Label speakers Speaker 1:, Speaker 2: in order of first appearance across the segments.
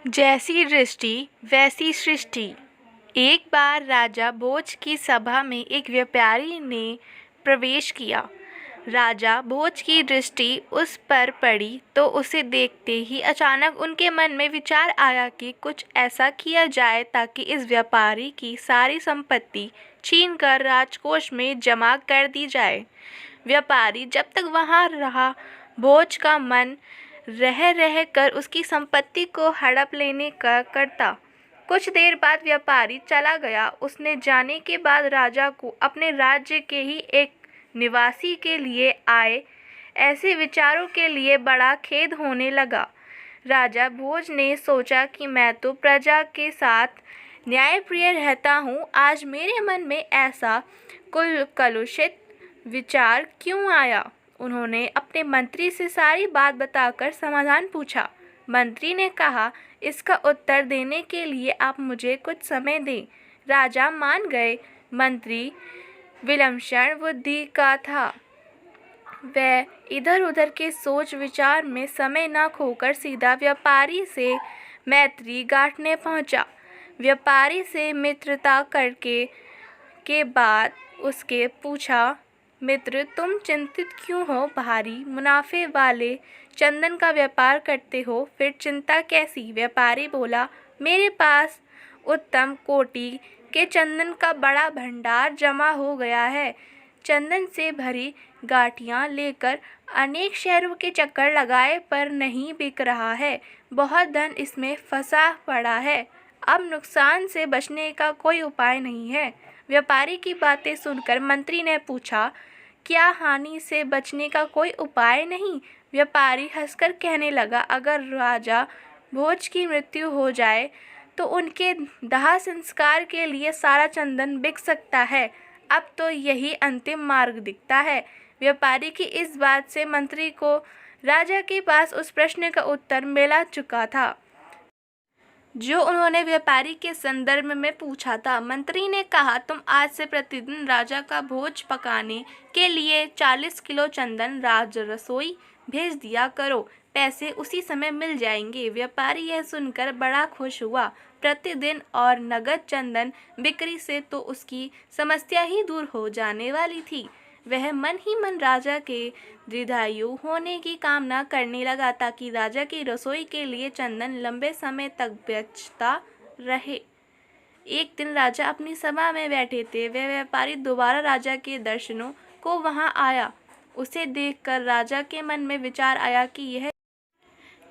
Speaker 1: जैसी दृष्टि वैसी सृष्टि। एक बार राजा भोज की सभा में एक व्यापारी ने प्रवेश किया। राजा भोज की दृष्टि उस पर पड़ी तो उसे देखते ही अचानक उनके मन में विचार आया कि कुछ ऐसा किया जाए ताकि इस व्यापारी की सारी संपत्ति छीनकर राजकोष में जमा कर दी जाए। व्यापारी जब तक वहाँ रहा, भोज का मन रह कर उसकी संपत्ति को हड़प लेने का करता। कुछ देर बाद व्यापारी चला गया। उसने जाने के बाद राजा को अपने राज्य के ही एक निवासी के लिए आए ऐसे विचारों के लिए बड़ा खेद होने लगा। राजा भोज ने सोचा कि मैं तो प्रजा के साथ न्यायप्रिय रहता हूँ, आज मेरे मन में ऐसा कलुषित विचार क्यों आया। उन्होंने अपने मंत्री से सारी बात बताकर समाधान पूछा। मंत्री ने कहा, इसका उत्तर देने के लिए आप मुझे कुछ समय दें। राजा मान गए। मंत्री विलक्षण बुद्धि का था। वह इधर उधर के सोच विचार में समय न खोकर सीधा व्यापारी से मैत्री गांठने पहुंचा। व्यापारी से मित्रता करके के बाद उसके पूछा, मित्र तुम चिंतित क्यों हो? भारी मुनाफे वाले चंदन का व्यापार करते हो, फिर चिंता कैसी? व्यापारी बोला, मेरे पास उत्तम कोटि के चंदन का बड़ा भंडार जमा हो गया है। चंदन से भरी गांठियाँ लेकर अनेक शहरों के चक्कर लगाए पर नहीं बिक रहा है। बहुत धन इसमें फंसा पड़ा है। अब नुकसान से बचने का कोई उपाय नहीं है। व्यापारी की बातें सुनकर मंत्री ने पूछा, क्या हानि से बचने का कोई उपाय नहीं? व्यापारी हंसकर कहने लगा, अगर राजा भोज की मृत्यु हो जाए तो उनके दाह संस्कार के लिए सारा चंदन बिक सकता है। अब तो यही अंतिम मार्ग दिखता है। व्यापारी की इस बात से मंत्री को राजा के पास उस प्रश्न का उत्तर मिला चुका था जो उन्होंने व्यापारी के संदर्भ में पूछा था। मंत्री ने कहा, तुम आज से प्रतिदिन राजा का भोज पकाने के लिए 40 किलो चंदन राज रसोई भेज दिया करो। पैसे उसी समय मिल जाएंगे। व्यापारी यह सुनकर बड़ा खुश हुआ। प्रतिदिन और नगद चंदन बिक्री से तो उसकी समस्या ही दूर हो जाने वाली थी। वह मन ही मन राजा के दीर्घायु होने की कामना करने लगा ताकि राजा की रसोई के लिए चंदन लंबे समय तक बचता रहे। एक दिन राजा अपनी सभा में बैठे थे। वह व्यापारी दोबारा राजा के दर्शनों को वहां आया। उसे देखकर राजा के मन में विचार आया कि यह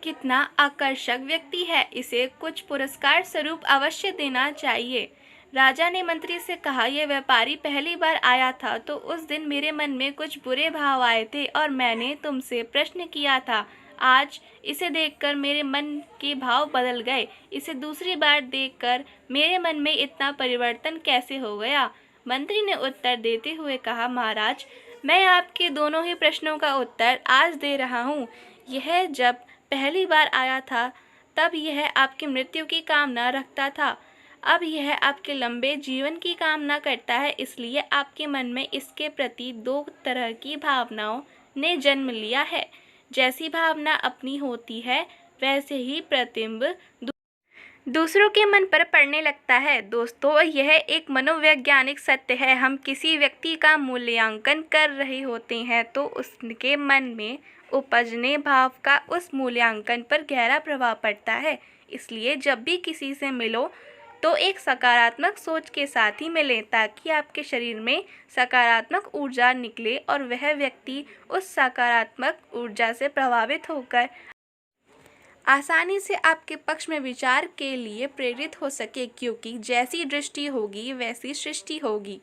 Speaker 1: कितना आकर्षक व्यक्ति है, इसे कुछ पुरस्कार स्वरूप अवश्य देना चाहिए। राजा ने मंत्री से कहा, यह व्यापारी पहली बार आया था तो उस दिन मेरे मन में कुछ बुरे भाव आए थे और मैंने तुमसे प्रश्न किया था। आज इसे देखकर मेरे मन के भाव बदल गए। इसे दूसरी बार देखकर मेरे मन में इतना परिवर्तन कैसे हो गया? मंत्री ने उत्तर देते हुए कहा, महाराज, मैं आपके दोनों ही प्रश्नों का उत्तर आज दे रहा हूँ। यह जब पहली बार आया था तब यह आपकी मृत्यु की कामना रखता था। अब यह आपके लंबे जीवन की कामना करता है। इसलिए आपके मन में इसके प्रति दो तरह की भावनाओं ने जन्म लिया है। जैसी भावना अपनी होती है वैसे ही प्रतिबिंब दूसरों के मन पर पड़ने लगता है। दोस्तों, यह एक मनोवैज्ञानिक सत्य है। हम किसी व्यक्ति का मूल्यांकन कर रहे होते हैं तो उसके मन में उपजने भाव का उस मूल्यांकन पर गहरा प्रभाव पड़ता है। इसलिए जब भी किसी से मिलो तो एक सकारात्मक सोच के साथ ही मिलें ताकि आपके शरीर में सकारात्मक ऊर्जा निकले और वह व्यक्ति उस सकारात्मक ऊर्जा से प्रभावित होकर आसानी से आपके पक्ष में विचार के लिए प्रेरित हो सके, क्योंकि जैसी दृष्टि होगी वैसी सृष्टि होगी।